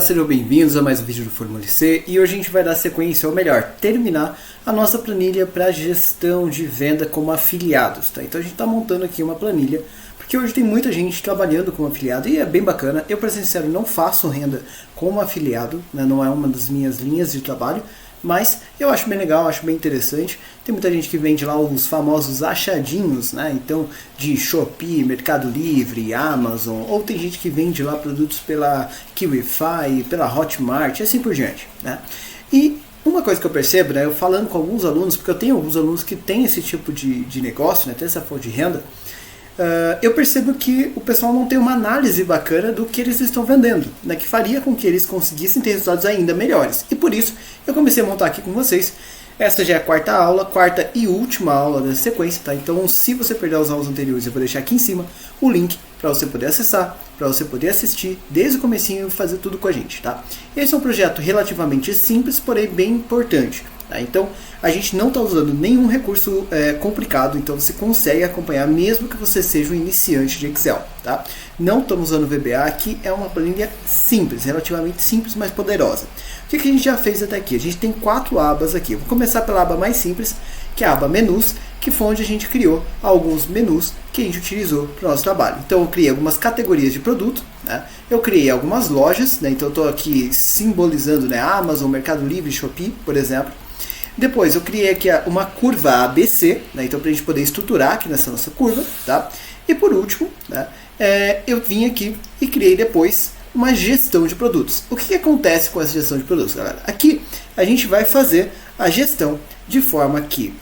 Sejam bem-vindos a mais um vídeo do Fórmula C e hoje a gente vai dar sequência, ou melhor, terminar a nossa planilha para gestão de venda como afiliados, tá? Então a gente está montando aqui uma planilha, porque hoje tem muita gente trabalhando como afiliado e é bem bacana. Eu, para ser sincero, não faço renda como afiliado, né? Não é uma das minhas linhas de trabalho, mas eu acho bem legal, acho bem interessante. Tem muita gente que vende lá os famosos achadinhos, né? Então, de Shopee, Mercado Livre, Amazon, ou tem gente que vende lá produtos pela KiwiFi, pela Hotmart, e assim por diante, né? E uma coisa que eu percebo, né, eu falando com alguns alunos, porque eu tenho alguns alunos que têm esse tipo de negócio, né, tem essa fonte de renda, eu percebo que o pessoal não tem uma análise bacana do que eles estão vendendo, né, que faria com que eles conseguissem ter resultados ainda melhores. E por isso eu comecei a montar aqui com vocês. Essa já é a quarta e última aula dessa sequência, tá? Então, se você perder as aulas anteriores, eu vou deixar aqui em cima o link para você poder acessar, para você poder assistir desde o comecinho e fazer tudo com a gente, tá? Esse é um projeto relativamente simples, porém bem importante. Tá? Então, a gente não está usando nenhum recurso complicado, então você consegue acompanhar mesmo que você seja um iniciante de Excel. Tá? Não estamos usando VBA, aqui é uma planilha simples, relativamente simples, mas poderosa. O que a gente já fez até aqui? A gente tem 4 abas aqui. Eu vou começar pela aba mais simples, que é a aba menus, que foi onde a gente criou alguns menus que a gente utilizou para o nosso trabalho. Então eu criei algumas categorias de produto, né? Eu criei algumas lojas, né? Então eu estou aqui simbolizando, né, Amazon, Mercado Livre, Shopee, por exemplo. Depois eu criei aqui uma curva ABC, né? Então para a gente poder estruturar aqui nessa nossa curva, tá? E por último, né, eu vim aqui e criei depois uma gestão de produtos. O que acontece com essa gestão de produtos, galera? Aqui a gente vai fazer a gestão de forma que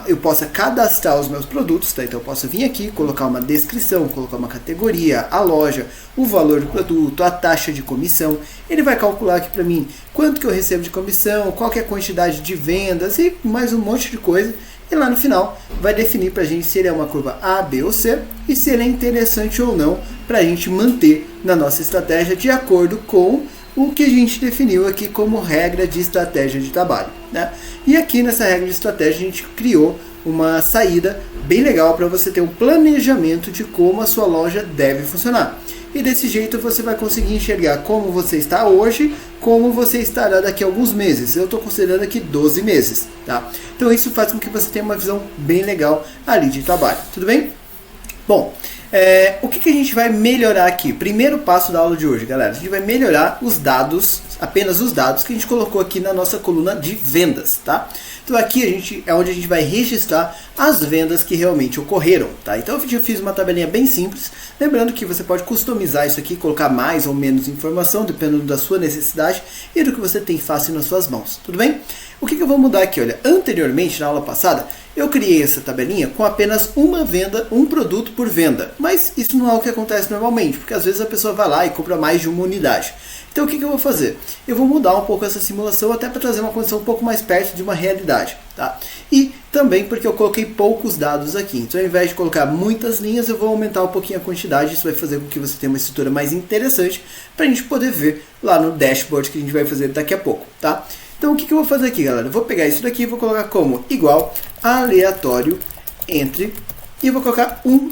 eu possa cadastrar os meus produtos, tá? Então eu posso vir aqui, colocar uma descrição, colocar uma categoria, a loja, o valor do produto, a taxa de comissão. Ele vai calcular aqui para mim quanto que eu recebo de comissão, qual que é a quantidade de vendas e mais um monte de coisa. E lá no final vai definir para a gente se ele é uma curva A, B ou C e se ele é interessante ou não para a gente manter na nossa estratégia de acordo com o que a gente definiu aqui como regra de estratégia de trabalho, né? E aqui nessa regra de estratégia a gente criou uma saída bem legal para você ter um planejamento de como a sua loja deve funcionar. E desse jeito você vai conseguir enxergar como você está hoje, como você estará daqui a alguns meses. Eu estou considerando aqui 12 meses, tá? Então isso faz com que você tenha uma visão bem legal ali de trabalho, tudo bem? Bom, o que a gente vai melhorar aqui? Primeiro passo da aula de hoje, galera, a gente vai melhorar os dados, apenas os dados que a gente colocou aqui na nossa coluna de vendas, tá? Então aqui é onde a gente vai registrar as vendas que realmente ocorreram, tá? Então eu fiz uma tabelinha bem simples, lembrando que você pode customizar isso aqui, colocar mais ou menos informação, dependendo da sua necessidade e do que você tem fácil nas suas mãos, tudo bem? O que eu vou mudar aqui? Olha, anteriormente, na aula passada, eu criei essa tabelinha com apenas uma venda, um produto por venda. Mas isso não é o que acontece normalmente, porque às vezes a pessoa vai lá e compra mais de uma unidade. Então o que eu vou fazer? Eu vou mudar um pouco essa simulação até para trazer uma condição um pouco mais perto de uma realidade. Tá? E também porque eu coloquei poucos dados aqui. Então ao invés de colocar muitas linhas, eu vou aumentar um pouquinho a quantidade. Isso vai fazer com que você tenha uma estrutura mais interessante para a gente poder ver lá no dashboard que a gente vai fazer daqui a pouco. Tá? Então o que eu vou fazer aqui, galera? Eu vou pegar isso daqui e vou colocar como igual aleatório entre e eu vou colocar 1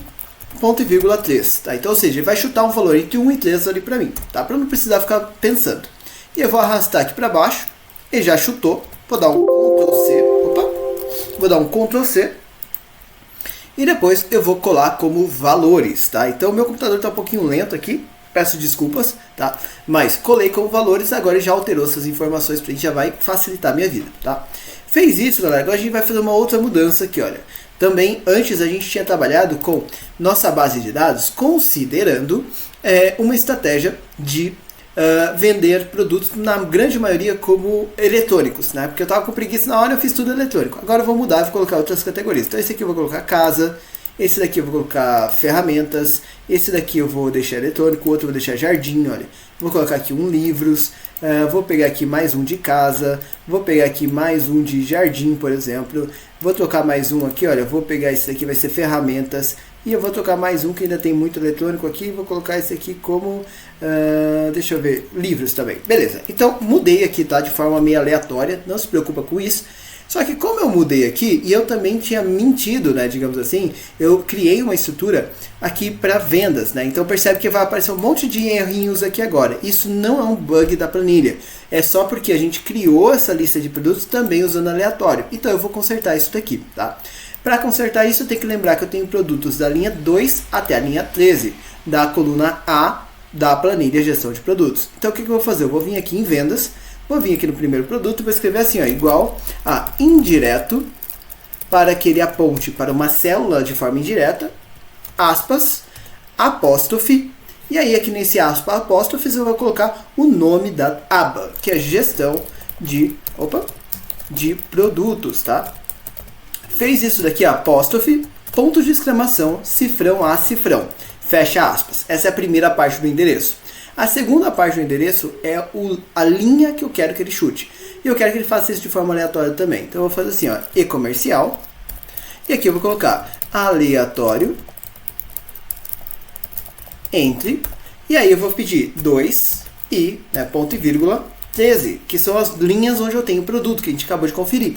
ponto e vírgula 3, tá? Então, ou seja, ele vai chutar um valor entre 1 e 3 ali para mim, tá? Para não precisar ficar pensando. E eu vou arrastar aqui para baixo, ele já chutou, vou dar um Ctrl C, vou dar um Ctrl C e depois eu vou colar como valores, tá? Então, meu computador está um pouquinho lento aqui, peço desculpas, tá? Mas colei como valores, agora ele já alterou essas informações para a gente, já vai facilitar a minha vida, tá? Fez isso, galera, agora a gente vai fazer uma outra mudança aqui, olha. Também, antes a gente tinha trabalhado com nossa base de dados, considerando uma estratégia de vender produtos, na grande maioria, como eletrônicos, né? Porque eu estava com preguiça na hora, eu fiz tudo eletrônico. Agora eu vou mudar, vou colocar outras categorias. Então esse aqui eu vou colocar casa, esse daqui eu vou colocar ferramentas, esse daqui eu vou deixar eletrônico, o outro eu vou deixar jardim, olha. Vou colocar aqui um livros, vou pegar aqui mais um de casa, vou pegar aqui mais um de jardim, por exemplo. Vou trocar mais um aqui, olha, vou pegar esse daqui, vai ser ferramentas. E eu vou trocar mais um que ainda tem muito eletrônico aqui, vou colocar esse aqui como, deixa eu ver, livros também. Beleza, então mudei aqui, tá, de forma meio aleatória, não se preocupa com isso. Só que como eu mudei aqui, e eu também tinha mentido, né, digamos assim, eu criei uma estrutura aqui para vendas, né? Então percebe que vai aparecer um monte de errinhos aqui agora. Isso não é um bug da planilha, é só porque a gente criou essa lista de produtos também usando aleatório. Então eu vou consertar isso daqui, tá? Para consertar isso, eu tenho que lembrar que eu tenho produtos da linha 2 até a linha 13, da coluna A da planilha gestão de produtos. Então o que eu vou fazer? Eu vou vir aqui em vendas, vou vir aqui no primeiro produto e vou escrever assim, ó, igual a indireto, para que ele aponte para uma célula de forma indireta, aspas, apóstrofe, e aí aqui nesse aspas, apóstrofes, eu vou colocar o nome da aba, que é gestão de produtos, tá? Fez isso daqui, apóstrofe, ponto de exclamação, cifrão a cifrão. Fecha aspas. Essa é a primeira parte do endereço. A segunda parte do endereço é a linha que eu quero que ele chute. E eu quero que ele faça isso de forma aleatória também. Então eu vou fazer assim, ó, e-comercial. E aqui eu vou colocar aleatório entre. E aí eu vou pedir 2 e, né, ponto e vírgula, 13, que são as linhas onde eu tenho o produto que a gente acabou de conferir.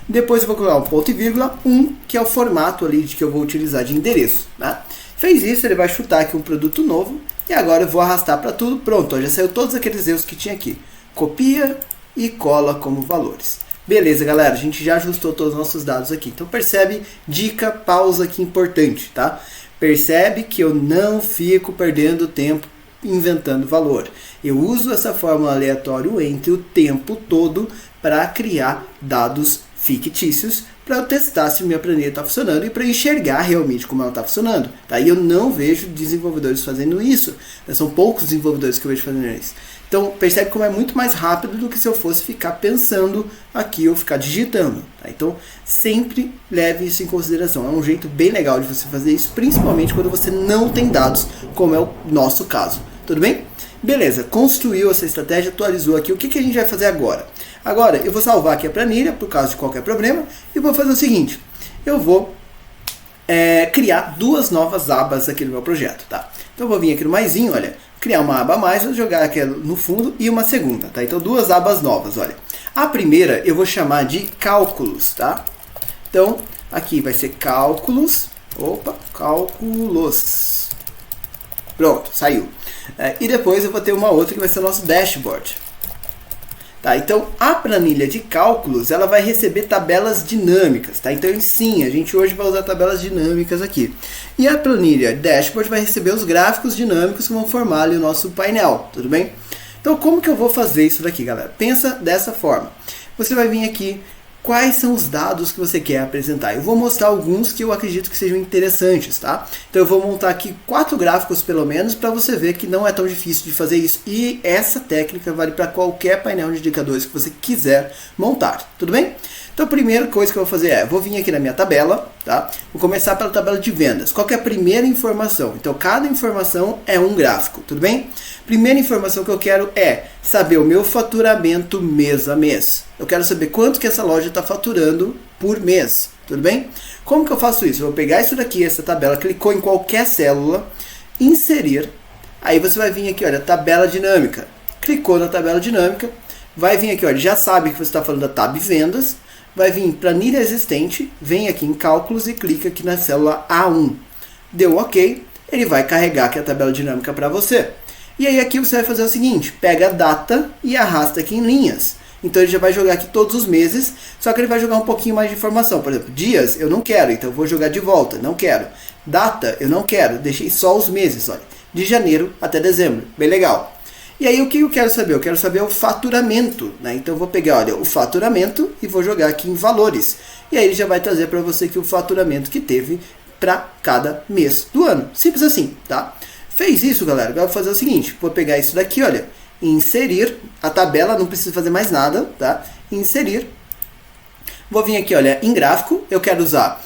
Depois eu vou colocar um ponto e vírgula 1, que é o formato ali que eu vou utilizar de endereço, né? Fez isso, ele vai chutar aqui um produto novo. E agora eu vou arrastar para tudo. Pronto, ó, já saiu todos aqueles erros que tinha aqui. Copia e cola como valores. Beleza, galera, a gente já ajustou todos os nossos dados aqui. Então percebe, dica, pausa aqui importante, tá? Percebe que eu não fico perdendo tempo inventando valor. Eu uso essa fórmula aleatória entre o tempo todo para criar dados fictícios para eu testar se minha planilha está funcionando e para enxergar realmente como ela está funcionando. Tá? E eu não vejo desenvolvedores fazendo isso. São poucos desenvolvedores que eu vejo fazendo isso. Então percebe como é muito mais rápido do que se eu fosse ficar pensando aqui ou ficar digitando. Tá? Então sempre leve isso em consideração. É um jeito bem legal de você fazer isso, principalmente quando você não tem dados, como é o nosso caso. Tudo bem? Beleza, construiu essa estratégia, atualizou aqui. O que a gente vai fazer agora? Agora eu vou salvar aqui a planilha por causa de qualquer problema e vou fazer o seguinte. Eu vou criar duas novas abas aqui no meu projeto. Tá? Então eu vou vir aqui no maisinho, olha, criar uma aba a mais, vou jogar aqui no fundo e uma segunda. Tá? Então duas abas novas, olha. A primeira eu vou chamar de cálculos. Tá? Então aqui vai ser cálculos. Cálculos. Pronto, saiu. E depois eu vou ter uma outra que vai ser o nosso dashboard. Tá, então a planilha de cálculos ela vai receber tabelas dinâmicas. Tá? Então sim, a gente hoje vai usar tabelas dinâmicas aqui. E a planilha dashboard vai receber os gráficos dinâmicos que vão formar ali o nosso painel. Tudo bem? Então como que eu vou fazer isso daqui, galera? Pensa dessa forma. Você vai vir aqui. Quais são os dados que você quer apresentar? Eu vou mostrar alguns que eu acredito que sejam interessantes, tá? Então eu vou montar aqui 4 gráficos pelo menos para você ver que não é tão difícil de fazer isso. E essa técnica vale para qualquer painel de indicadores que você quiser montar, tudo bem? Então a primeira coisa que eu vou fazer vou vir aqui na minha tabela, tá? Vou começar pela tabela de vendas. Qual que é a primeira informação? Então cada informação é um gráfico, tudo bem? Primeira informação que eu quero é saber o meu faturamento mês a mês. Eu quero saber quanto que essa loja está faturando por mês, tudo bem? Como que eu faço isso? Eu vou pegar isso daqui, essa tabela, clicou em qualquer célula, inserir, aí você vai vir aqui, olha, tabela dinâmica. Clicou na tabela dinâmica, vai vir aqui, olha, já sabe que você está falando da tab vendas, vai vir em planilha existente, vem aqui em cálculos e clica aqui na célula A1. Deu OK, ele vai carregar aqui a tabela dinâmica para você. E aí aqui você vai fazer o seguinte, pega a data e arrasta aqui em linhas. Então ele já vai jogar aqui todos os meses, só que ele vai jogar um pouquinho mais de informação. Por exemplo, dias eu não quero, então eu vou jogar de volta, não quero. Data eu não quero, deixei só os meses, olha, de janeiro até dezembro, bem legal. E aí o que eu quero saber? Eu quero saber o faturamento, né? Então eu vou pegar, olha, o faturamento e vou jogar aqui em valores. E aí ele já vai trazer para você aqui o faturamento que teve para cada mês do ano. Simples assim, tá? Fez isso, galera, agora eu vou fazer o seguinte, vou pegar isso daqui, olha, inserir, a tabela, não precisa fazer mais nada, tá? Inserir, vou vir aqui, olha, em gráfico, eu quero usar,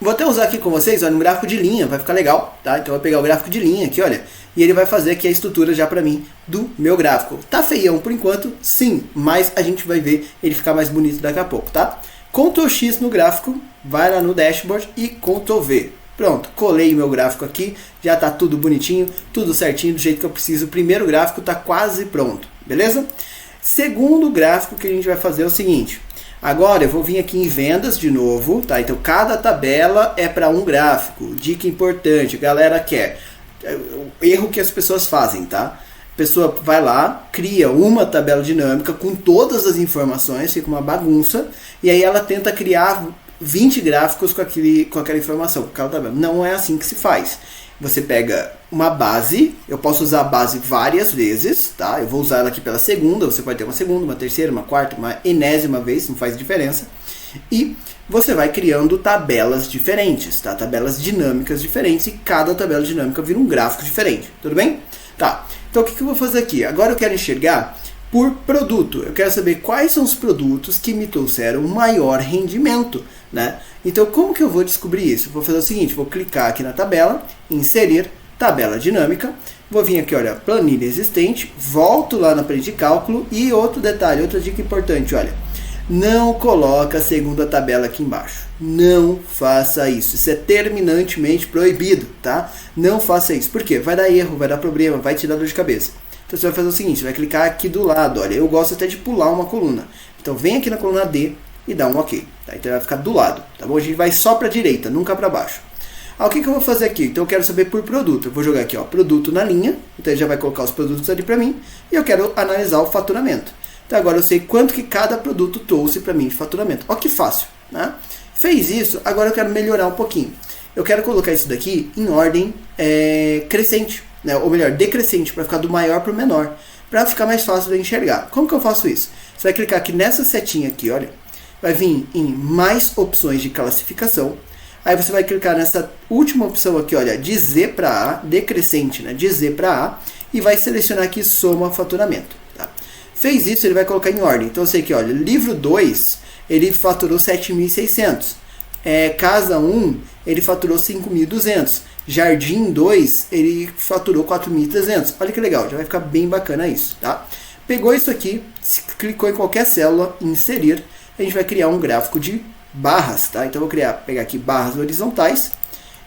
vou até usar aqui com vocês, olha, um gráfico de linha, vai ficar legal, tá? Então eu vou pegar o gráfico de linha aqui, olha, e ele vai fazer aqui a estrutura já pra mim do meu gráfico. Tá feião por enquanto? Sim, mas a gente vai ver ele ficar mais bonito daqui a pouco, tá? Ctrl X no gráfico, vai lá no dashboard e Ctrl V. Pronto, colei o meu gráfico aqui, já está tudo bonitinho, tudo certinho, do jeito que eu preciso. O primeiro gráfico está quase pronto, beleza? Segundo gráfico que a gente vai fazer é o seguinte. Agora eu vou vir aqui em vendas de novo, tá? Então cada tabela é para um gráfico. Dica importante, galera quer. O erro que as pessoas fazem, tá? A pessoa vai lá, cria uma tabela dinâmica com todas as informações, fica uma bagunça, e aí ela tenta criar 20 gráficos com aquela informação, com aquela tabela. Não é assim que se faz. Você pega uma base, eu posso usar a base várias vezes, tá? Eu vou usar ela aqui pela segunda, você pode ter uma segunda, uma terceira, uma quarta, uma enésima vez, não faz diferença. E você vai criando tabelas diferentes, tá? Tabelas dinâmicas diferentes, e cada tabela dinâmica vira um gráfico diferente, tudo bem? Tá, então o que eu vou fazer aqui? Agora eu quero enxergar por produto, eu quero saber quais são os produtos que me trouxeram maior rendimento, né? Então como que eu vou descobrir isso? Vou fazer o seguinte, vou clicar aqui na tabela, inserir, tabela dinâmica, vou vir aqui, olha, planilha existente, volto lá na planilha de cálculo e outro detalhe, outra dica importante, olha, não coloca a segunda tabela aqui embaixo, não faça isso, isso é terminantemente proibido, tá? Não faça isso, por quê? Vai dar erro, vai dar problema, vai te dar dor de cabeça. Então você vai fazer o seguinte, você vai clicar aqui do lado, olha, eu gosto até de pular uma coluna, então vem aqui na coluna D e dá um OK, tá? Então vai ficar do lado, tá bom? A gente vai só para a direita, nunca para baixo. O que eu vou fazer aqui? Então eu quero saber por produto, eu vou jogar aqui, ó, produto na linha, então ele já vai colocar os produtos ali para mim, e eu quero analisar o faturamento. Então agora eu sei quanto que cada produto trouxe para mim de faturamento. Ó que fácil, né? Fez isso, agora eu quero melhorar um pouquinho. Eu quero colocar isso daqui em ordem crescente, né? Ou melhor, decrescente, para ficar do maior para o menor, para ficar mais fácil de enxergar. Como que eu faço isso? Você vai clicar aqui nessa setinha aqui, olha, vai vir em mais opções de classificação. Aí você vai clicar nessa última opção aqui, olha, de Z para A, decrescente, né? De Z para A, e vai selecionar aqui soma faturamento. Tá? Fez isso, ele vai colocar em ordem. Então eu sei que, olha, livro 2, ele faturou 7.600. Casa 1, ele faturou 5.200. Jardim 2, ele faturou 4.300. Olha que legal, já vai ficar bem bacana isso, tá? Pegou isso aqui, clicou em qualquer célula, inserir, a gente vai criar um gráfico de barras, tá? Então eu vou pegar aqui barras horizontais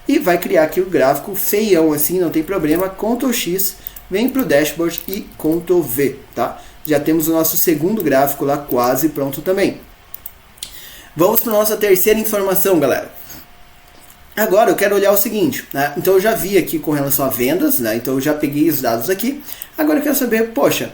e vai criar aqui o gráfico feião assim, não tem problema, Ctrl X, vem para o dashboard e Ctrl V, tá? Já temos o nosso segundo gráfico lá quase pronto também. Vamos para a nossa terceira informação, galera. Agora eu quero olhar o seguinte, né? Então eu já vi aqui com relação a vendas, né? Então eu já peguei os dados aqui. Agora eu quero saber, poxa,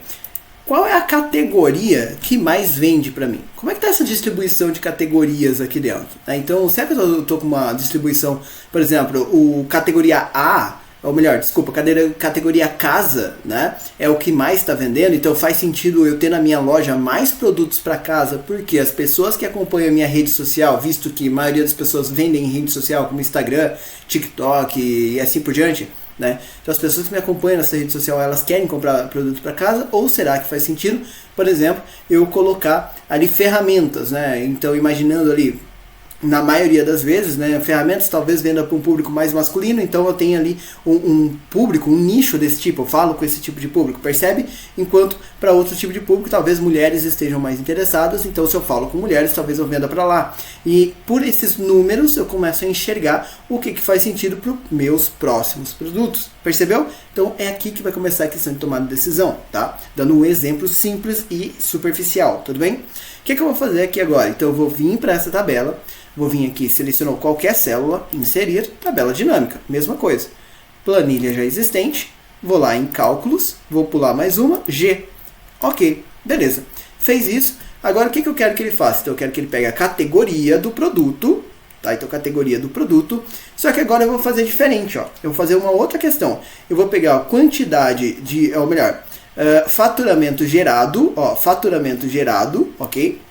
qual é a categoria que mais vende para mim? Como é que está essa distribuição de categorias aqui dentro? Então, será que eu estou com uma distribuição, por exemplo, o categoria A, ou melhor, desculpa, categoria casa, né? É o que mais está vendendo, então faz sentido eu ter na minha loja mais produtos para casa, porque as pessoas que acompanham a minha rede social, visto que a maioria das pessoas vendem em rede social como Instagram, TikTok e assim por diante, né? Então as pessoas que me acompanham nessa rede social, elas querem comprar produtos para casa, ou será que faz sentido, por exemplo, eu colocar ali ferramentas, né? Então imaginando ali, na maioria das vezes, né, ferramentas talvez venda para um público mais masculino, então eu tenho ali um público, um nicho desse tipo, eu falo com esse tipo de público, percebe? Enquanto para outro tipo de público, talvez mulheres estejam mais interessadas, então se eu falo com mulheres, talvez eu venda para lá. E por esses números eu começo a enxergar o que faz sentido para os meus próximos produtos, percebeu? Então é aqui que vai começar a questão de tomada de decisão, tá? Dando um exemplo simples e superficial, tudo bem? O que eu vou fazer aqui agora? Então eu vou vir para essa tabela, vou vir aqui, selecionou qualquer célula, inserir, tabela dinâmica, mesma coisa. Planilha já existente, vou lá em cálculos, vou pular mais uma, G. Ok, beleza. Fez isso, agora o que eu quero que ele faça? Então eu quero que ele pegue a categoria do produto, tá? Então categoria do produto, só que agora eu vou fazer diferente, ó. Eu vou fazer uma outra questão. Eu vou pegar a quantidade de, ou melhor, faturamento gerado, ó, faturamento gerado, ok?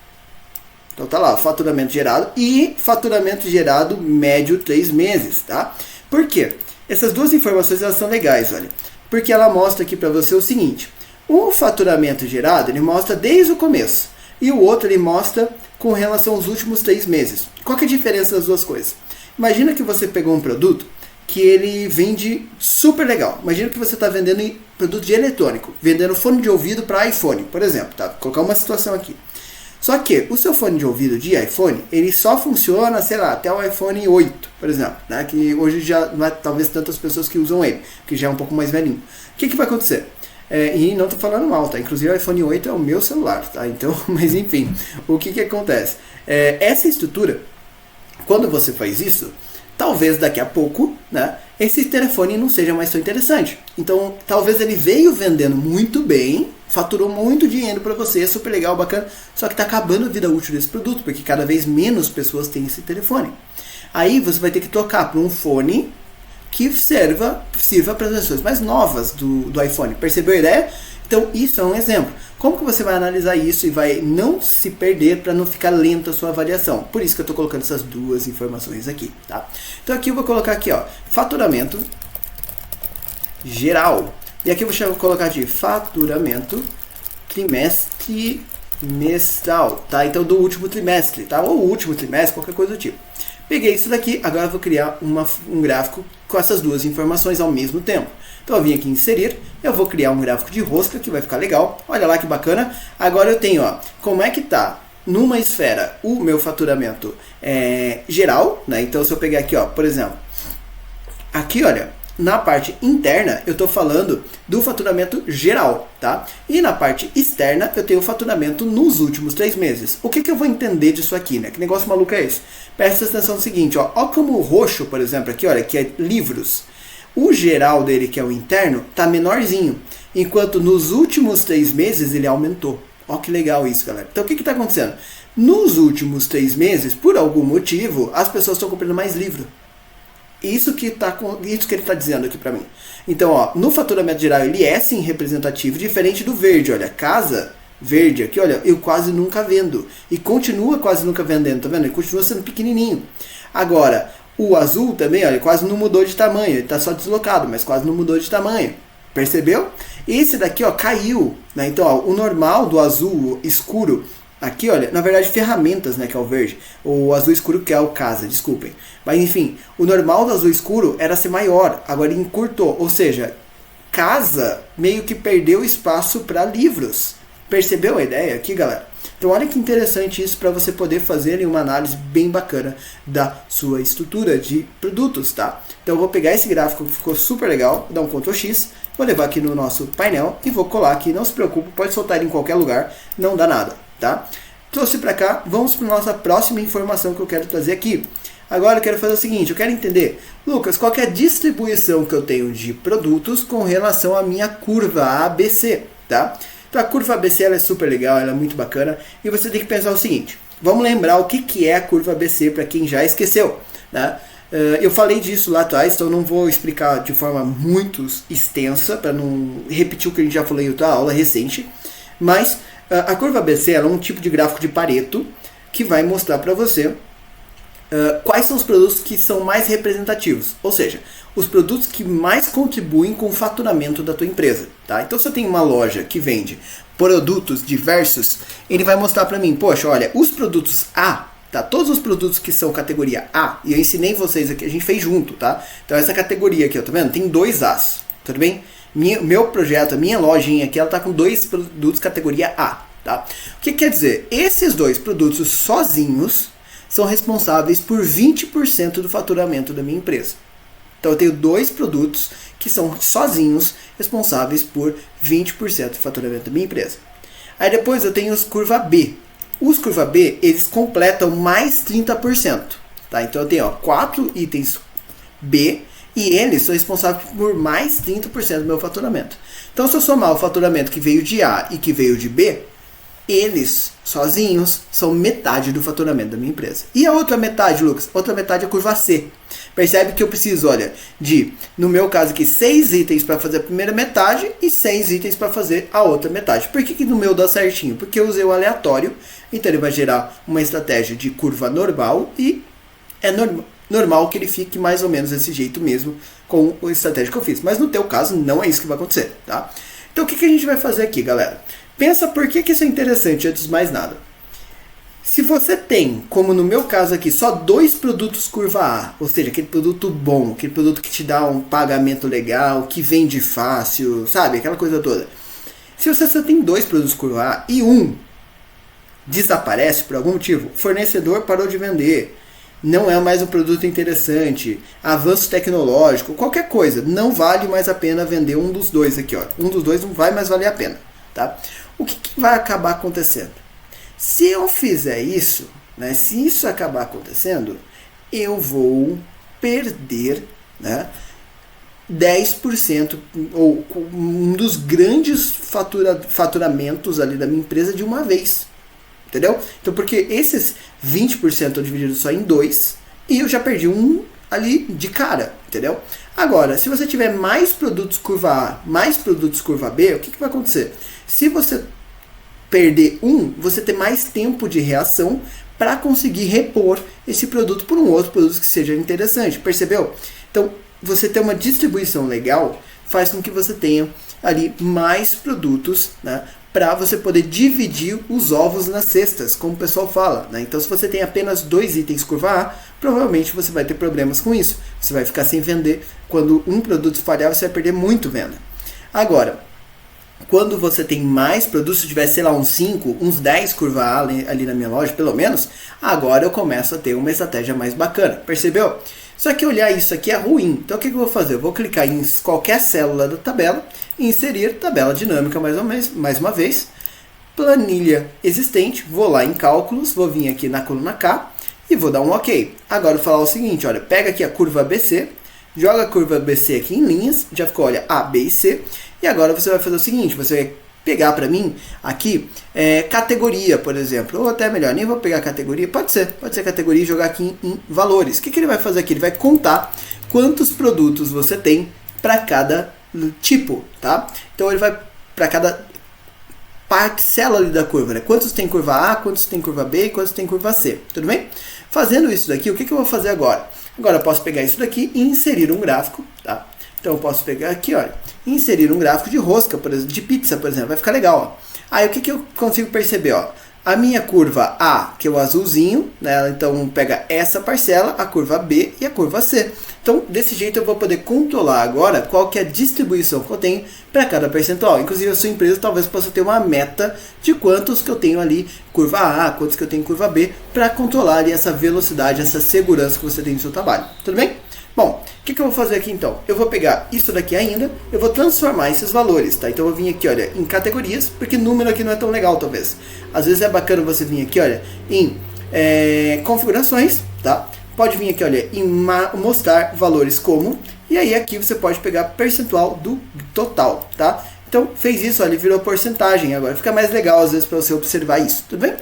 Então tá lá, faturamento gerado e faturamento gerado médio 3 meses, tá? Por quê? Essas duas informações elas são legais, olha. Porque ela mostra aqui para você o seguinte, o faturamento gerado, ele mostra desde o começo. E o outro ele mostra com relação aos últimos 3 meses. Qual que é a diferença das duas coisas? Imagina que você pegou um produto que ele vende super legal. Imagina que você está vendendo produto de eletrônico, vendendo fone de ouvido para iPhone, por exemplo, tá? Vou colocar uma situação aqui. Só que o seu fone de ouvido de iPhone, ele só funciona, sei lá, até o iPhone 8, por exemplo, né? Que hoje já não é talvez tantas pessoas que usam ele, que já é um pouco mais velhinho. O que vai acontecer? E não tô falando mal, tá? Inclusive o iPhone 8 é o meu celular, tá? Então, mas enfim, o que acontece? Essa estrutura, quando você faz isso, talvez daqui a pouco, né, esse telefone não seja mais tão interessante. Então, talvez ele veio vendendo muito bem, faturou muito dinheiro para você, super legal, bacana, só que está acabando a vida útil desse produto, porque cada vez menos pessoas têm esse telefone. Aí você vai ter que trocar para um fone que sirva para as versões mais novas do iPhone. Percebeu a ideia? Então, isso é um exemplo. Como que você vai analisar isso e vai não se perder para não ficar lenta a sua avaliação? Por isso que eu estou colocando essas duas informações aqui, tá? Então, aqui eu vou colocar aqui, ó, faturamento geral. E aqui eu vou colocar de faturamento trimestral, tá? Então, do último trimestre, tá? Ou último trimestre, qualquer coisa do tipo. Peguei isso daqui, agora eu vou criar um gráfico com essas duas informações ao mesmo tempo. Então eu vim aqui em inserir, eu vou criar um gráfico de rosca que vai ficar legal. Olha lá que bacana. Agora eu tenho, ó, como é que tá numa esfera o meu faturamento geral, né? Então se eu pegar aqui, ó, por exemplo, aqui, olha, na parte interna eu estou falando do faturamento geral, tá? E na parte externa eu tenho o faturamento nos últimos 3 meses. O que eu vou entender disso aqui, né? Que negócio maluco é esse? Presta atenção no seguinte, ó como o roxo, por exemplo, aqui, olha, que é livros. O geral dele, que é o interno, tá menorzinho, enquanto nos últimos 3 meses ele aumentou. Ó que legal isso, galera. Então o que está acontecendo? Nos últimos 3 meses, por algum motivo, as pessoas estão comprando mais livro. Isso que ele está dizendo aqui para mim. Então, ó, no faturamento geral ele é sim representativo, diferente do verde. Olha, casa verde aqui, olha, eu quase nunca vendo. E continua quase nunca vendendo, tá vendo? Ele continua sendo pequenininho. Agora, o azul também, olha, quase não mudou de tamanho. Ele está só deslocado, mas quase não mudou de tamanho. Percebeu? Esse daqui, ó, caiu, né? Então, ó, o normal do azul escuro aqui, olha, na verdade ferramentas, né, que é o verde, o azul escuro que é o casa, desculpem. Mas enfim, o normal do azul escuro era ser maior, agora ele encurtou, ou seja, casa meio que perdeu espaço para livros. Percebeu a ideia aqui, galera? Então olha que interessante isso para você poder fazer uma análise bem bacana da sua estrutura de produtos, tá? Então eu vou pegar esse gráfico que ficou super legal, dar um Ctrl X, vou levar aqui no nosso painel e vou colar aqui, não se preocupe, pode soltar ele em qualquer lugar, não dá nada. Tá? Trouxe para cá, vamos para a nossa próxima informação que eu quero trazer aqui. Agora eu quero fazer o seguinte, eu quero entender, Lucas, qual que é a distribuição que eu tenho de produtos com relação à minha curva ABC, tá? Então a curva ABC ela é super legal, ela é muito bacana, e você tem que pensar o seguinte, vamos lembrar o que é a curva ABC para quem já esqueceu, né? Eu falei disso lá atrás, então não vou explicar de forma muito extensa, para não repetir o que a gente já falou em outra aula recente, mas a curva ABC é um tipo de gráfico de Pareto que vai mostrar para você quais são os produtos que são mais representativos, ou seja, os produtos que mais contribuem com o faturamento da tua empresa. Tá? Então se eu tenho uma loja que vende produtos diversos, ele vai mostrar para mim, poxa, olha, os produtos A, tá? Todos os produtos que são categoria A, e eu ensinei vocês aqui, a gente fez junto, tá? Então essa categoria aqui, ó, tá vendo? Tem 2 As, tudo bem? Meu projeto, a minha lojinha aqui, ela está com 2 produtos categoria A. Tá? O que quer dizer? Esses 2 produtos sozinhos são responsáveis por 20% do faturamento da minha empresa. Então eu tenho 2 produtos que são sozinhos responsáveis por 20% do faturamento da minha empresa. Aí depois eu tenho os curva B. Os curva B, eles completam mais 30%. Tá? Então eu tenho 4 itens B e eles são responsáveis por mais 30% do meu faturamento. Então se eu somar o faturamento que veio de A e que veio de B, eles sozinhos são metade do faturamento da minha empresa. E a outra metade, Lucas? Outra metade é a curva C. Percebe que eu preciso, olha, no meu caso aqui, 6 itens para fazer a primeira metade e 6 itens para fazer a outra metade. Por que no meu dá certinho? Porque eu usei o aleatório, então ele vai gerar uma estratégia de curva normal e é normal que ele fique mais ou menos desse jeito mesmo com a estratégia que eu fiz. Mas no teu caso não é isso que vai acontecer, tá? Então o que a gente vai fazer aqui, galera? Pensa por que isso é interessante antes de mais nada. Se você tem, como no meu caso aqui, só 2 produtos curva A, ou seja, aquele produto bom, aquele produto que te dá um pagamento legal, que vende fácil, sabe? Aquela coisa toda. Se você só tem 2 produtos curva A e um desaparece por algum motivo, o fornecedor parou de vender, não é mais um produto interessante, avanço tecnológico, qualquer coisa, não vale mais a pena vender um dos dois aqui, ó. Um dos dois não vai mais valer a pena, tá? O que vai acabar acontecendo? Se eu fizer isso, né, se isso acabar acontecendo, eu vou perder, né, 10% ou um dos grandes faturamentos ali da minha empresa de uma vez. Entendeu? Então, porque esses 20% estão divididos só em dois e eu já perdi um ali de cara, entendeu? Agora, se você tiver mais produtos curva A, mais produtos curva B, o que vai acontecer? Se você perder um, você tem mais tempo de reação para conseguir repor esse produto por um outro produto que seja interessante, percebeu? Então, você ter uma distribuição legal faz com que você tenha ali mais produtos, né, para você poder dividir os ovos nas cestas, como o pessoal fala, né? Então, se você tem apenas 2 itens curva A, provavelmente você vai ter problemas com isso. Você vai ficar sem vender. Quando um produto falhar, você vai perder muito venda. Agora, quando você tem mais produtos, se tiver, sei lá, uns 5, uns 10 curva A ali na minha loja, pelo menos, agora eu começo a ter uma estratégia mais bacana. Percebeu? Só que olhar isso aqui é ruim. Então, o que eu vou fazer? Eu vou clicar em qualquer célula da tabela e inserir tabela dinâmica mais uma vez. Planilha existente. Vou lá em cálculos. Vou vir aqui na coluna K e vou dar um OK. Agora, eu vou falar o seguinte. Olha, pega aqui a curva BC. Joga a curva BC aqui em linhas. Já ficou, olha, A, B e C. E agora você vai fazer o seguinte. Você vai pegar para mim aqui categoria, por exemplo, ou até melhor, nem vou pegar categoria, pode ser categoria e jogar aqui em valores. O que ele vai fazer aqui? Ele vai contar quantos produtos você tem para cada tipo, tá? Então ele vai para cada parcela ali da curva, né? Quantos tem curva A, quantos tem curva B e quantos tem curva C, tudo bem? Fazendo isso daqui, o que eu vou fazer agora? Agora eu posso pegar isso daqui e inserir um gráfico, tá? Então eu posso pegar aqui, olha, inserir um gráfico de rosca, por exemplo, de pizza, por exemplo, vai ficar legal, ó. Aí o que eu consigo perceber, ó? A minha curva A, que é o azulzinho, né? Então pega essa parcela, a curva B e a curva C. Então desse jeito eu vou poder controlar agora qual que é a distribuição que eu tenho para cada percentual. Inclusive a sua empresa talvez possa ter uma meta de quantos que eu tenho ali curva A, quantos que eu tenho curva B, para controlar ali essa velocidade, essa segurança que você tem no seu trabalho. Tudo bem? Bom, o que eu vou fazer aqui então? Eu vou pegar isso daqui ainda, eu vou transformar esses valores, tá? Então eu vou vir aqui, olha, em categorias, porque número aqui não é tão legal talvez. Às vezes é bacana você vir aqui, olha, em configurações, tá? Pode vir aqui, olha, em mostrar valores como, e aí aqui você pode pegar percentual do total, tá? Então fez isso, olha, virou porcentagem agora, fica mais legal às vezes para você observar isso, tudo bem?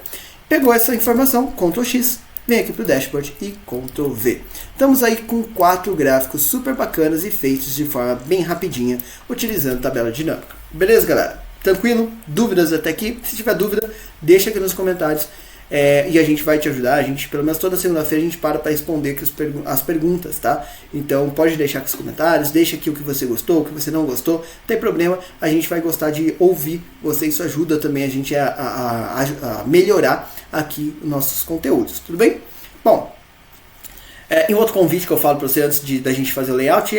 Pegou essa informação, Ctrl X. Vem aqui para o dashboard e Ctrl V. Estamos aí com 4 gráficos super bacanas e feitos de forma bem rapidinha, utilizando tabela dinâmica. Beleza, galera? Tranquilo? Dúvidas até aqui? Se tiver dúvida, deixa aqui nos comentários e a gente vai te ajudar. A gente, pelo menos toda segunda-feira, a gente para responder aqui as perguntas, tá? Então pode deixar aqui os comentários, deixa aqui o que você gostou, o que você não gostou, não tem problema, a gente vai gostar de ouvir você, isso ajuda também a gente a melhorar aqui os nossos conteúdos, tudo bem? Bom, e um outro convite que eu falo para você antes da gente fazer o layout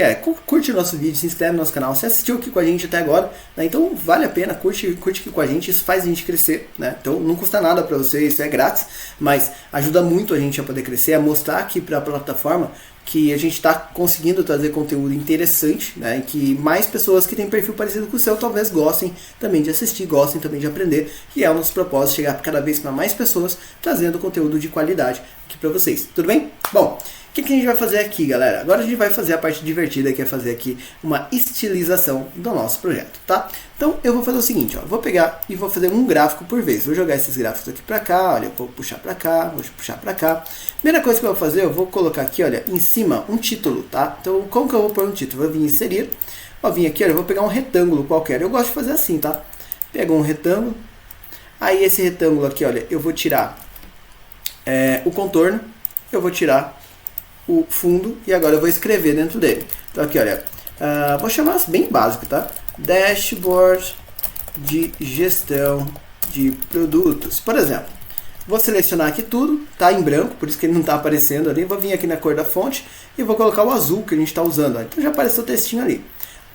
curte o nosso vídeo, se inscreve no nosso canal. Você assistiu aqui com a gente até agora, né? Então vale a pena, curte aqui com a gente, isso faz a gente crescer, né? Então não custa nada para você, isso é grátis, mas ajuda muito a gente a poder crescer, a mostrar aqui para a plataforma que a gente está conseguindo trazer conteúdo interessante, né? E que mais pessoas que têm perfil parecido com o seu talvez gostem também de assistir, gostem também de aprender, e é o nosso propósito, chegar cada vez para mais pessoas, trazendo conteúdo de qualidade aqui para vocês, tudo bem? Bom, o que a gente vai fazer aqui, galera? Agora a gente vai fazer a parte divertida, que é fazer aqui uma estilização do nosso projeto, tá? Então eu vou fazer o seguinte, ó, vou pegar e vou fazer um gráfico por vez. Vou jogar esses gráficos aqui pra cá, olha, vou puxar pra cá, vou puxar pra cá. Primeira coisa que eu vou fazer, eu vou colocar aqui, olha, em cima um título, tá? Então como que eu vou pôr um título? Eu vou vir inserir, vou vir aqui, olha, eu vou pegar um retângulo qualquer. Eu gosto de fazer assim, tá? Pego um retângulo, aí esse retângulo aqui, olha, eu vou tirar o contorno, eu vou tirar o fundo e agora eu vou escrever dentro dele. Então aqui, olha, vou chamar bem básico, tá? Dashboard de gestão de produtos, por exemplo. Vou selecionar aqui tudo, tá em branco, por isso que ele não está aparecendo ali. Vou vir aqui na cor da fonte e vou colocar o azul que a gente está usando. Ó. Então já apareceu o textinho ali.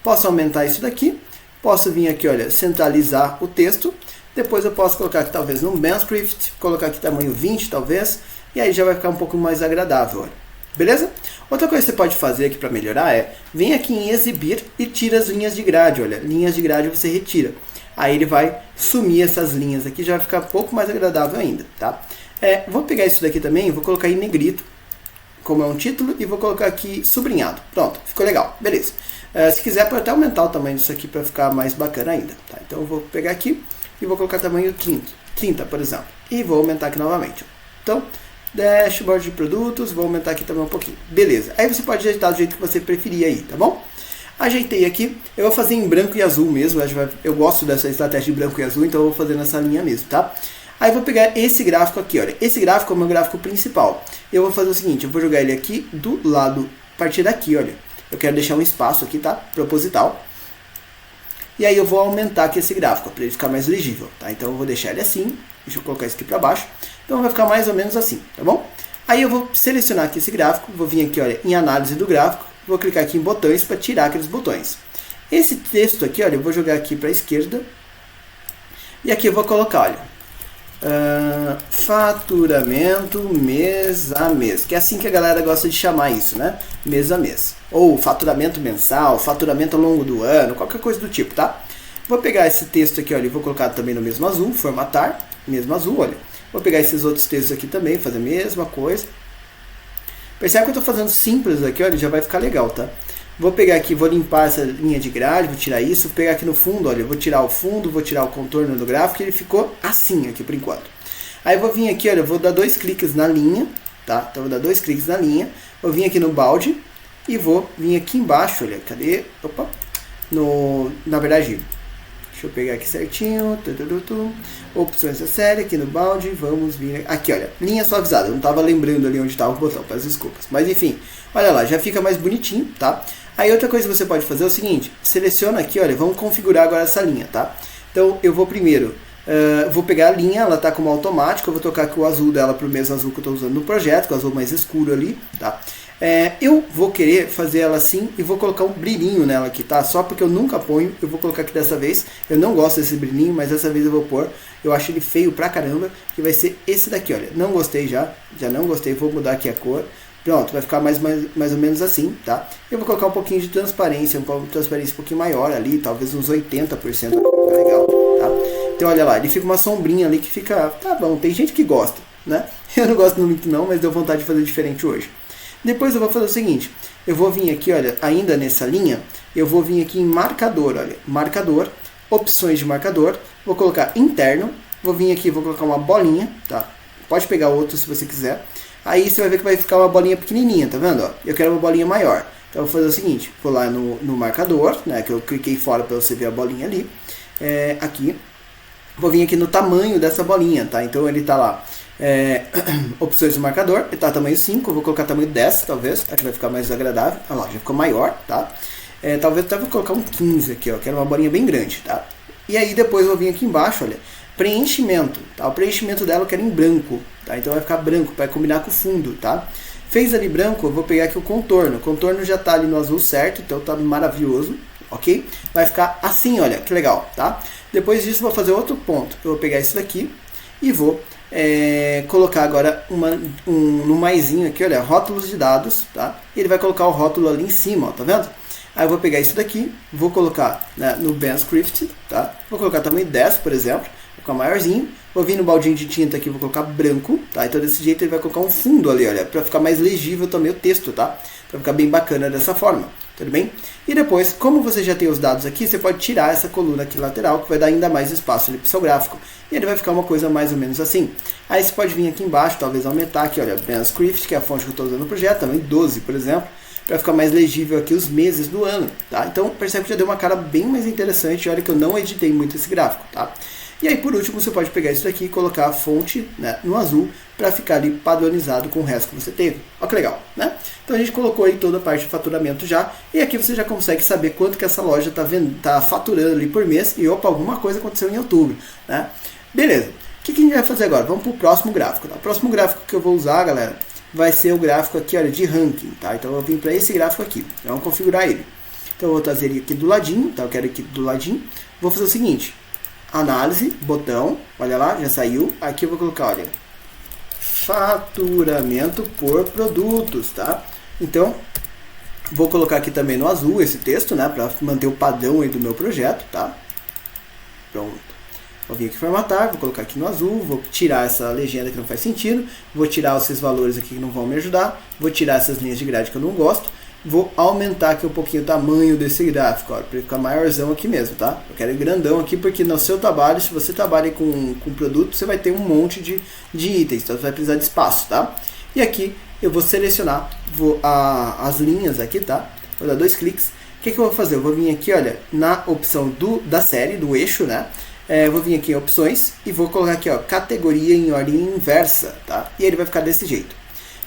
Posso aumentar isso daqui, posso vir aqui, olha, centralizar o texto. Depois eu posso colocar aqui talvez no Manscript, colocar aqui tamanho 20 talvez. e aí já vai ficar um pouco mais agradável, olha. Beleza? Outra coisa que você pode fazer aqui para melhorar é, vem aqui em exibir e tira as linhas de grade, olha, linhas de grade você retira. Aí ele vai sumir essas linhas aqui, já vai ficar um pouco mais agradável ainda, tá? Vou pegar isso daqui também, vou colocar em negrito, como é um título, e vou colocar aqui sublinhado. Pronto, ficou legal, beleza. Se quiser, pode até aumentar o tamanho disso aqui para ficar mais bacana ainda, tá? Então eu vou pegar aqui e vou colocar tamanho 30, por exemplo, e vou aumentar aqui novamente. Então, dashboard de produtos, vou aumentar aqui também um pouquinho. Beleza, aí você pode ajeitar do jeito que você preferir aí, tá bom? Ajeitei aqui, eu vou fazer em branco e azul mesmo, eu gosto dessa estratégia de branco e azul, então eu vou fazer nessa linha mesmo, tá? Aí eu vou pegar esse gráfico aqui, olha, esse gráfico é o meu gráfico principal. Eu vou fazer o seguinte, eu vou jogar ele aqui do lado, a partir daqui, olha. Eu quero deixar um espaço aqui, tá? Proposital. E aí eu vou aumentar aqui esse gráfico, para ele ficar mais legível, tá? Então eu vou deixar ele assim, deixa eu colocar isso aqui para baixo. Então vai ficar mais ou menos assim, tá bom? Aí eu vou selecionar aqui esse gráfico, vou vir aqui, olha, em análise do gráfico, vou clicar aqui em botões para tirar aqueles botões. Esse texto aqui, olha, eu vou jogar aqui para a esquerda. E aqui eu vou colocar, olha, faturamento mês a mês, que é assim que a galera gosta de chamar isso, né? Mês a mês. Ou faturamento mensal, faturamento ao longo do ano, qualquer coisa do tipo, tá? Vou pegar esse texto aqui, olha, e vou colocar também no mesmo azul, formatar, mesmo azul, olha. Vou pegar esses outros textos aqui também, fazer a mesma coisa. Percebe que eu estou fazendo simples aqui, olha, já vai ficar legal, tá? Vou pegar aqui, vou limpar essa linha de grade, vou tirar isso, vou pegar aqui no fundo, olha, vou tirar o fundo, vou tirar o contorno do gráfico, ele ficou assim aqui por enquanto. Aí eu vou vir aqui, olha, vou dar 2 cliques na linha, tá? Então eu vou dar 2 cliques na linha, vou vir aqui no balde e vou vir aqui embaixo, olha, cadê? Opa! Na verdade, deixa eu pegar aqui certinho, opções da série, aqui no balde, vamos vir aqui, olha, linha suavizada, eu não estava lembrando ali onde estava o botão, peço desculpas, mas enfim, olha lá, já fica mais bonitinho, tá? Aí outra coisa que você pode fazer é o seguinte, seleciona aqui, olha, vamos configurar agora essa linha, tá? Então eu vou primeiro, vou pegar a linha, ela está como automático, eu vou tocar aqui o azul dela para o mesmo azul que eu estou usando no projeto, que é o azul mais escuro ali, tá? Eu vou querer fazer ela assim e vou colocar um brilhinho nela aqui, tá? Só porque eu nunca ponho, eu vou colocar aqui dessa vez. Eu não gosto desse brilhinho, mas dessa vez eu vou pôr. Eu acho ele feio pra caramba, que vai ser esse daqui, olha. Não gostei já não gostei, vou mudar aqui a cor. Pronto, vai ficar mais ou menos assim, tá? Eu vou colocar um pouquinho de transparência, um pouquinho maior ali, talvez uns 80%, vai ficar legal, tá? Então olha lá, ele fica uma sombrinha ali que fica, tá bom, tem gente que gosta, né? Eu não gosto muito não, mas deu vontade de fazer diferente hoje. Depois eu vou fazer o seguinte, eu vou vir aqui, olha, ainda nessa linha, eu vou vir aqui em marcador, olha, marcador, opções de marcador, vou colocar interno, vou vir aqui, vou colocar uma bolinha, tá? Pode pegar outro se você quiser. Aí você vai ver que vai ficar uma bolinha pequenininha, tá vendo? Ó, eu quero uma bolinha maior. Então eu vou fazer o seguinte, vou lá no marcador, né, que eu cliquei fora para você ver a bolinha ali, aqui, vou vir aqui no tamanho dessa bolinha, tá? Então ele tá lá. Opções do marcador, ele tá tamanho 5, eu vou colocar tamanho 10 talvez, acho que vai ficar mais agradável. Olha lá, já ficou maior, tá? Talvez até vou colocar um 15 aqui, ó, que era uma bolinha bem grande, tá? E aí depois eu vou vir aqui embaixo, olha, preenchimento, tá? O preenchimento dela eu quero em branco, tá? Então vai ficar branco, para combinar com o fundo, tá? Fez ali branco, eu vou pegar aqui o contorno já tá ali no azul certo, então tá maravilhoso, ok? Vai ficar assim, olha, que legal, tá? Depois disso eu vou fazer outro ponto, eu vou pegar isso daqui e vou colocar agora no maisinho aqui, olha, rótulos de dados, tá? E ele vai colocar o rótulo ali em cima, ó, tá vendo? Aí eu vou pegar isso daqui, vou colocar, né, no Bandscript, tá? Vou colocar tamanho 10, por exemplo, vou colocar maiorzinho. Vou vir no baldinho de tinta aqui, vou colocar branco, tá? Então desse jeito ele vai colocar um fundo ali, olha, para ficar mais legível também o texto, tá? Para ficar bem bacana dessa forma, tudo bem? E depois, como você já tem os dados aqui, você pode tirar essa coluna aqui lateral, que vai dar ainda mais espaço ali para o seu gráfico. E ele vai ficar uma coisa mais ou menos assim. Aí você pode vir aqui embaixo, talvez aumentar aqui, olha, Bandscript, que é a fonte que eu estou usando no projeto, tamanho 12, por exemplo, para ficar mais legível aqui os meses do ano, tá? Então percebe que já deu uma cara bem mais interessante, olha que eu não editei muito esse gráfico, tá? E aí, por último, você pode pegar isso daqui e colocar a fonte, né, no azul para ficar ali padronizado com o resto que você teve. Olha que legal, né? Então a gente colocou aí toda a parte de faturamento já, e aqui você já consegue saber quanto que essa loja tá faturando ali por mês, e opa, alguma coisa aconteceu em outubro, né? Beleza, o que a gente vai fazer agora? Vamos para o próximo gráfico, tá? O próximo gráfico que eu vou usar, galera, vai ser o gráfico aqui, olha, de ranking, tá? Então eu vim para esse gráfico aqui, vamos configurar ele. Então eu vou trazer ele aqui do ladinho, tá? Eu quero aqui do ladinho, vou fazer o seguinte, análise, botão, olha lá, já saiu. Aqui eu vou colocar, olha, faturamento por produtos, tá? Então, vou colocar aqui também no azul esse texto, né, para manter o padrão aí do meu projeto, tá? Pronto. Vou vir aqui formatar, vou colocar aqui no azul, vou tirar essa legenda que não faz sentido, vou tirar esses valores aqui que não vão me ajudar, vou tirar essas linhas de grade que eu não gosto, vou aumentar aqui um pouquinho o tamanho desse gráfico, para ele ficar maiorzão aqui mesmo, tá? Eu quero ele grandão aqui porque no seu trabalho, se você trabalha com produto, você vai ter um monte de itens, então você vai precisar de espaço, tá? E aqui eu vou selecionar as linhas aqui, tá? Vou dar 2 cliques. O que eu vou fazer? Eu vou vir aqui, olha, na opção da série, do eixo, né? Vou vir aqui em opções e vou colocar aqui, ó, categoria em ordem inversa, tá? E ele vai ficar desse jeito.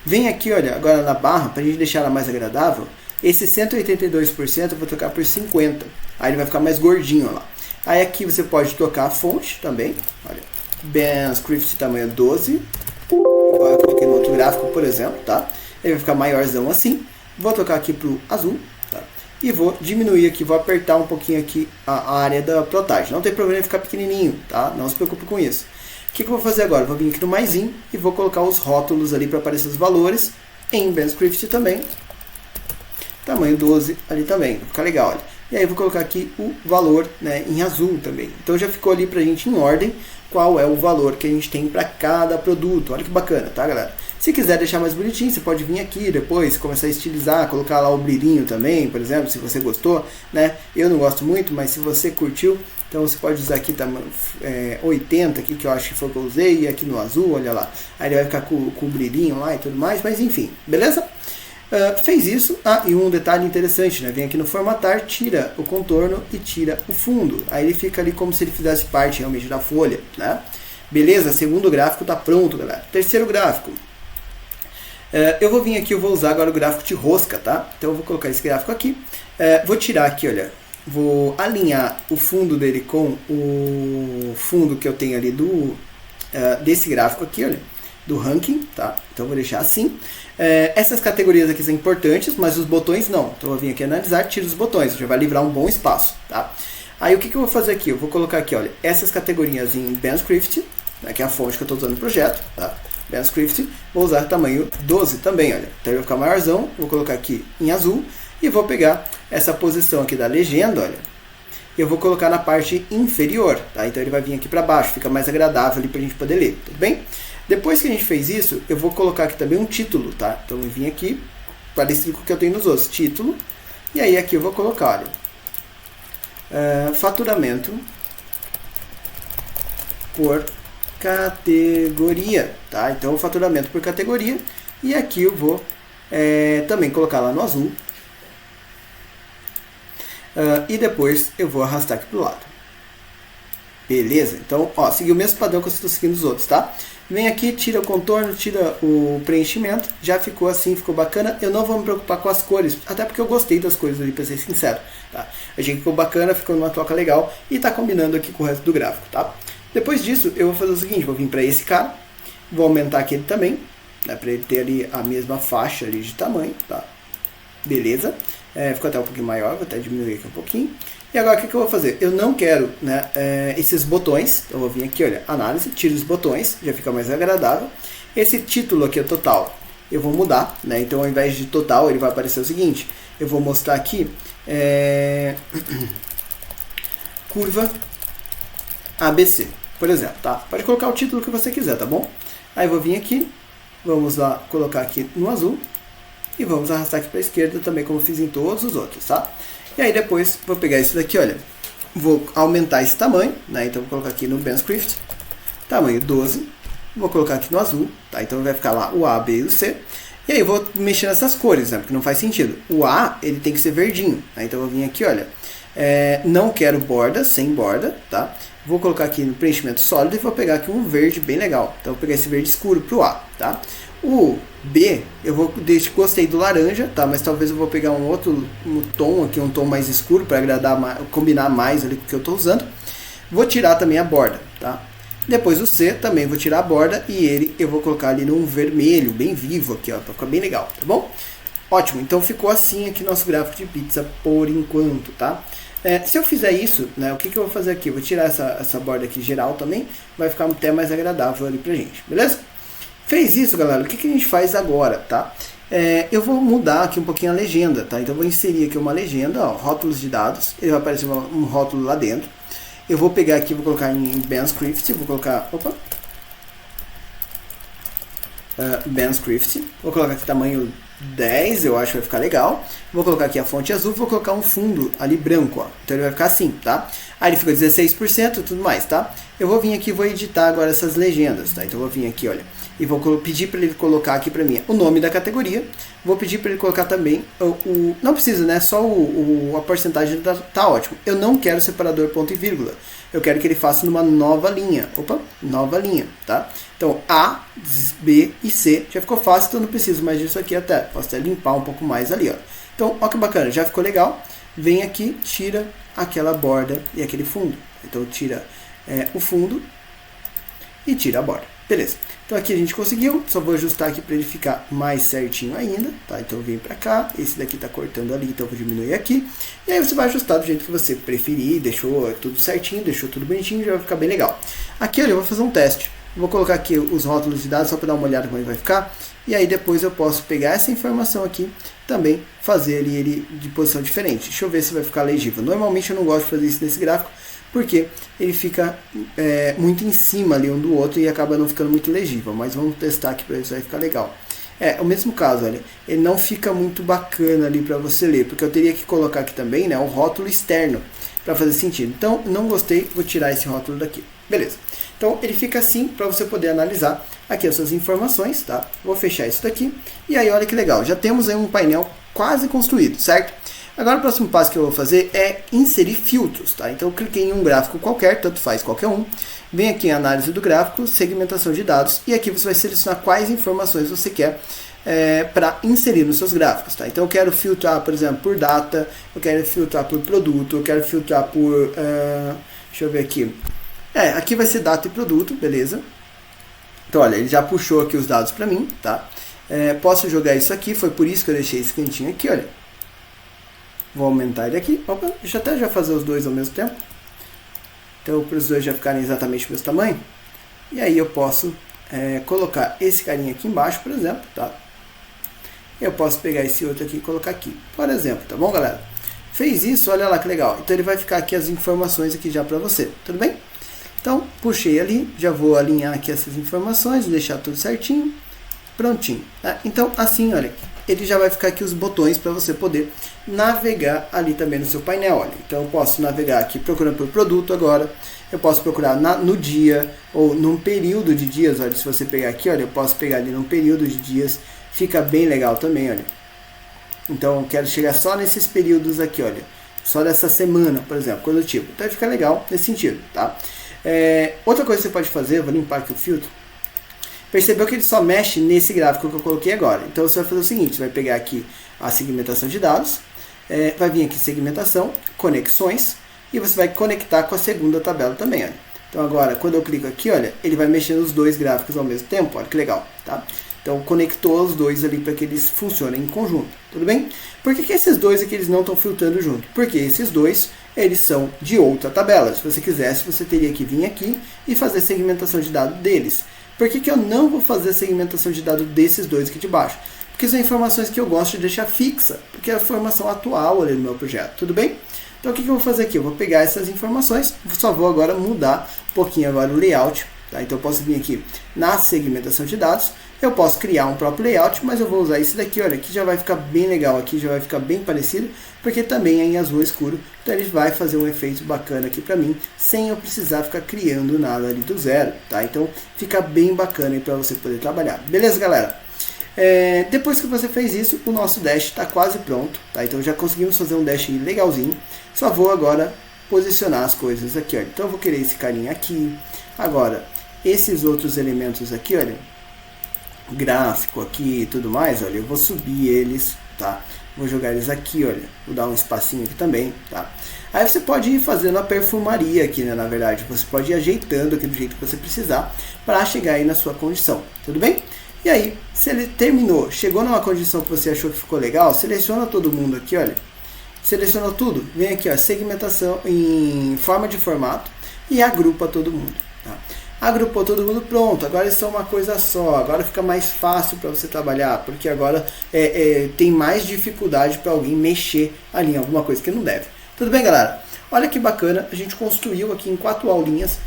Vem aqui, olha, agora na barra, para a gente deixar ela mais agradável, esse 182% eu vou trocar por 50%. Aí ele vai ficar mais gordinho lá. Aí aqui você pode trocar a fonte também. Olha, Behance tamanho 12. Agora eu coloquei no outro gráfico, por exemplo, tá? Ele vai ficar maiorzão assim. Vou trocar aqui para o azul, tá? E vou diminuir aqui, vou apertar um pouquinho aqui a área da plotagem. Não tem problema ficar pequenininho, tá? Não se preocupe com isso. O que eu vou fazer agora? Vou vir aqui no maisinho e vou colocar os rótulos ali para aparecer os valores em Behance também. Tamanho 12 ali também, vai ficar legal, olha. E aí eu vou colocar aqui o valor, né, em azul também. Então já ficou ali pra gente em ordem qual é o valor que a gente tem para cada produto. Olha que bacana, tá, galera? Se quiser deixar mais bonitinho, você pode vir aqui depois, começar a estilizar, colocar lá o brilhinho também, por exemplo, se você gostou, né? Eu não gosto muito, mas se você curtiu, então você pode usar aqui 80, aqui, que eu acho que foi o que eu usei, e aqui no azul, olha lá. Aí ele vai ficar com o brilhinho lá e tudo mais, mas enfim, beleza? Fez isso, e um detalhe interessante, né? Vem aqui no formatar, tira o contorno e tira o fundo. Aí ele fica ali como se ele fizesse parte realmente da folha, né? Beleza, segundo gráfico está pronto, galera. Terceiro gráfico. Eu vou vir aqui, eu vou usar agora o gráfico de rosca, tá? Então eu vou colocar esse gráfico aqui. Vou tirar aqui, olha. Vou alinhar o fundo dele com o fundo que eu tenho ali desse gráfico aqui, olha. Do ranking, tá? Então eu vou deixar assim. Essas categorias aqui são importantes, mas os botões não. Então eu vou vir aqui analisar, tiro os botões, já vai livrar um bom espaço, tá? Aí o que eu vou fazer aqui? Eu vou colocar aqui, olha, essas categorias em Behance, né, que é a fonte que eu estou usando no projeto, tá? Behance, vou usar tamanho 12 também, olha. Então ele vai ficar maiorzão, vou colocar aqui em azul e vou pegar essa posição aqui da legenda, olha. Eu vou colocar na parte inferior, tá? Então ele vai vir aqui para baixo, fica mais agradável ali para a gente poder ler, tudo bem? Depois que a gente fez isso, eu vou colocar aqui também um título, tá? Então eu vim aqui, parecido com o que eu tenho nos outros, título, e aí aqui eu vou colocar, olha, faturamento por categoria, tá? Então o faturamento por categoria, e aqui eu vou também colocar lá no azul, e depois eu vou arrastar aqui pro lado. Beleza? Então, ó, seguir o mesmo padrão que eu estou seguindo os outros, tá? Vem aqui, tira o contorno, tira o preenchimento, já ficou assim, ficou bacana. Eu não vou me preocupar com as cores, até porque eu gostei das cores ali, para ser sincero, tá? Achei que ficou bacana, ficou numa toca legal e tá combinando aqui com o resto do gráfico, tá? Depois disso, eu vou fazer o seguinte, vou vir para esse cara, vou aumentar aqui ele também, né, para ele ter ali a mesma faixa ali de tamanho, tá? Beleza? Ficou até um pouquinho maior, vou até diminuir aqui um pouquinho. E agora o que eu vou fazer? Eu não quero, né, esses botões, então eu vou vir aqui, olha, análise, tiro os botões, já fica mais agradável. Esse título aqui é total, eu vou mudar, né, então ao invés de total ele vai aparecer o seguinte, eu vou mostrar aqui, curva ABC, por exemplo, tá? Pode colocar o título que você quiser, tá bom? Aí eu vou vir aqui, vamos lá colocar aqui no azul, e vamos arrastar aqui para a esquerda também, como fiz em todos os outros, tá? E aí depois vou pegar isso daqui, olha, vou aumentar esse tamanho, né? Então vou colocar aqui no Behance, tamanho 12, vou colocar aqui no azul, tá? Então vai ficar lá o A, B e o C. E aí eu vou mexer nessas cores, né? Porque não faz sentido. O A, ele tem que ser verdinho, né? Então eu vou vir aqui, olha, não quero borda, sem borda, tá? Vou colocar aqui no preenchimento sólido e vou pegar aqui um verde bem legal. Então vou pegar esse verde escuro pro A, tá? O B, eu gostei do laranja, tá? Mas talvez eu vou pegar um outro tom aqui, um tom mais escuro para agradar, combinar mais ali com o que eu estou usando. Vou tirar também a borda, tá? Depois o C também vou tirar a borda e eu vou colocar ali num vermelho bem vivo aqui, ó, para ficar bem legal, tá bom? Ótimo, então ficou assim aqui nosso gráfico de pizza por enquanto, tá? Se eu fizer isso, né, o que eu vou fazer aqui? Eu vou tirar essa borda aqui geral também, vai ficar até mais agradável ali pra gente, beleza? Fez isso, galera, o que a gente faz agora, tá? Eu vou mudar aqui um pouquinho a legenda, tá? Então eu vou inserir aqui uma legenda, ó, rótulos de dados, ele vai aparecer um rótulo lá dentro. Eu vou pegar aqui, vou colocar em BandScript, vou colocar, BandScript, vou colocar aqui tamanho 10, eu acho que vai ficar legal. Vou colocar aqui a fonte azul, vou colocar um fundo ali branco, ó. Então ele vai ficar assim, tá? Aí ele fica 16% e tudo mais, tá? Eu vou vir aqui e vou editar agora essas legendas, tá? Então eu vou vir aqui, olha, e vou pedir para ele colocar aqui para mim o nome da categoria. Vou pedir para ele colocar também não precisa, né? Só a porcentagem tá ótimo. Eu não quero separador ponto e vírgula. Eu quero que ele faça numa nova linha. Nova linha, tá? Então A, B e C já ficou fácil, então não preciso mais disso aqui até. Posso até limpar um pouco mais ali, ó. Então, ó que bacana, já ficou legal. Vem aqui, tira aquela borda e aquele fundo. Então tira o fundo e tira a borda. Beleza. Então aqui a gente conseguiu, só vou ajustar aqui para ele ficar mais certinho ainda, tá? Então eu venho para cá, esse daqui tá cortando ali, então eu vou diminuir aqui. E aí você vai ajustar do jeito que você preferir, deixou tudo certinho, deixou tudo bonitinho, já vai ficar bem legal. Aqui, olha, eu vou fazer um teste. Vou colocar aqui os rótulos de dados só para dar uma olhada como ele vai ficar. E aí depois eu posso pegar essa informação aqui, também fazer ele de posição diferente. Deixa eu ver se vai ficar legível. Normalmente eu não gosto de fazer isso nesse gráfico, porque ele fica muito em cima ali um do outro e acaba não ficando muito legível. Mas vamos testar aqui para ver se vai ficar legal. O mesmo caso, olha, ele não fica muito bacana ali para você ler, porque eu teria que colocar aqui também, né, o rótulo externo para fazer sentido. Então, não gostei, vou tirar esse rótulo daqui. Beleza. Então, ele fica assim para você poder analisar aqui as suas informações, tá? Vou fechar isso daqui. E aí, olha que legal, já temos aí um painel quase construído, certo? Agora, o próximo passo que eu vou fazer é inserir filtros, tá? Então, eu cliquei em um gráfico qualquer, tanto faz qualquer um. Vem aqui em análise do gráfico, segmentação de dados, e aqui você vai selecionar quais informações você quer para inserir nos seus gráficos, tá? Então, eu quero filtrar, por exemplo, por data, eu quero filtrar por produto, eu quero filtrar por... deixa eu ver aqui. Aqui vai ser data e produto, beleza? Então, olha, ele já puxou aqui os dados para mim, tá? Posso jogar isso aqui, foi por isso que eu deixei esse cantinho aqui, olha. Vou aumentar ele aqui. Opa, deixa eu até já fazer os dois ao mesmo tempo. Então, para os dois já ficarem exatamente o mesmo tamanho. E aí eu posso colocar esse carinha aqui embaixo, por exemplo, tá? Eu posso pegar esse outro aqui e colocar aqui, por exemplo, tá bom, galera? Fez isso, olha lá que legal. Então, ele vai ficar aqui as informações aqui já para você, tudo bem? Então, puxei ali, já vou alinhar aqui essas informações, deixar tudo certinho, prontinho. Tá? Então, assim, olha, ele já vai ficar aqui os botões para você poder navegar ali também no seu painel. Olha. Então, eu posso navegar aqui procurando por produto agora, eu posso procurar no dia ou num período de dias. Olha, se você pegar aqui, olha, eu posso pegar ali num período de dias, fica bem legal também, olha. Então, eu quero chegar só nesses períodos aqui, olha, só dessa semana, por exemplo, coisa do tipo. Então, fica legal nesse sentido, tá? Outra coisa que você pode fazer, eu vou limpar aqui o filtro. Percebeu que ele só mexe nesse gráfico que eu coloquei agora. Então você vai fazer o seguinte, você vai pegar aqui a segmentação de dados, vai vir aqui segmentação, conexões, e você vai conectar com a segunda tabela também, olha. Então agora, quando eu clico aqui, olha, ele vai mexer nos dois gráficos ao mesmo tempo, olha que legal, tá? Então conectou os dois ali para que eles funcionem em conjunto, tudo bem? Por que esses dois aqui eles não estão filtrando junto? Porque esses dois, eles são de outra tabela. Se você quisesse, você teria que vir aqui e fazer segmentação de dados deles. Por que eu não vou fazer a segmentação de dados desses dois aqui de baixo? Porque são informações que eu gosto de deixar fixa, porque é a informação atual ali no meu projeto, tudo bem? Então o que eu vou fazer aqui? Eu vou pegar essas informações, só vou agora mudar um pouquinho agora o layout, tá? Então eu posso vir aqui na segmentação de dados, eu posso criar um próprio layout, mas eu vou usar esse daqui, olha, que já vai ficar bem legal aqui, já vai ficar bem parecido, porque também é em azul escuro, então ele vai fazer um efeito bacana aqui para mim, sem eu precisar ficar criando nada ali do zero, tá? Então fica bem bacana aí para você poder trabalhar. Beleza, galera? Depois que você fez isso, o nosso dash está quase pronto, tá? Então já conseguimos fazer um dash legalzinho, só vou agora posicionar as coisas aqui, olha. Então eu vou querer esse carinha aqui, agora esses outros elementos aqui, olha, gráfico aqui e tudo mais, olha, eu vou subir eles, tá? Vou jogar eles aqui, olha, vou dar um espacinho aqui também, tá? Aí você pode ir fazendo a perfumaria aqui, né, na verdade, você pode ir ajeitando aqui do jeito que você precisar para chegar aí na sua condição, tudo bem? E aí, se ele terminou, chegou numa condição que você achou que ficou legal, seleciona todo mundo aqui, olha, seleciona tudo, vem aqui, ó, segmentação em forma de formato e agrupa todo mundo, tá? agrupou todo mundo, pronto, agora eles são uma coisa só, agora fica mais fácil para você trabalhar, porque agora tem mais dificuldade para alguém mexer ali em alguma coisa que não deve. Tudo bem, galera? Olha que bacana, a gente construiu aqui em 4 aulinhas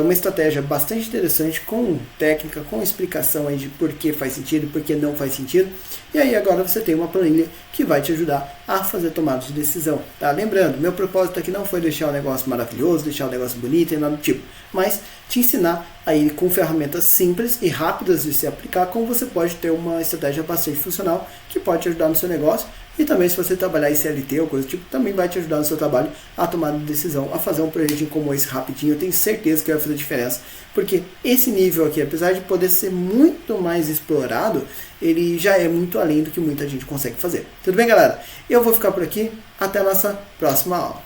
uma estratégia bastante interessante, com técnica, com explicação aí de por que faz sentido e por que não faz sentido. E aí agora você tem uma planilha que vai te ajudar a fazer tomadas de decisão. Tá? Lembrando, meu propósito aqui não foi deixar o negócio maravilhoso, deixar o negócio bonito e nada do tipo, mas te ensinar aí com ferramentas simples e rápidas de se aplicar, como você pode ter uma estratégia bastante funcional que pode te ajudar no seu negócio. E também, se você trabalhar em CLT ou coisa do tipo, também vai te ajudar no seu trabalho a tomar decisão, a fazer um projetinho como esse rapidinho. Eu tenho certeza que vai fazer diferença, porque esse nível aqui, apesar de poder ser muito mais explorado, ele já é muito além do que muita gente consegue fazer. Tudo bem, galera? Eu vou ficar por aqui. Até a nossa próxima aula.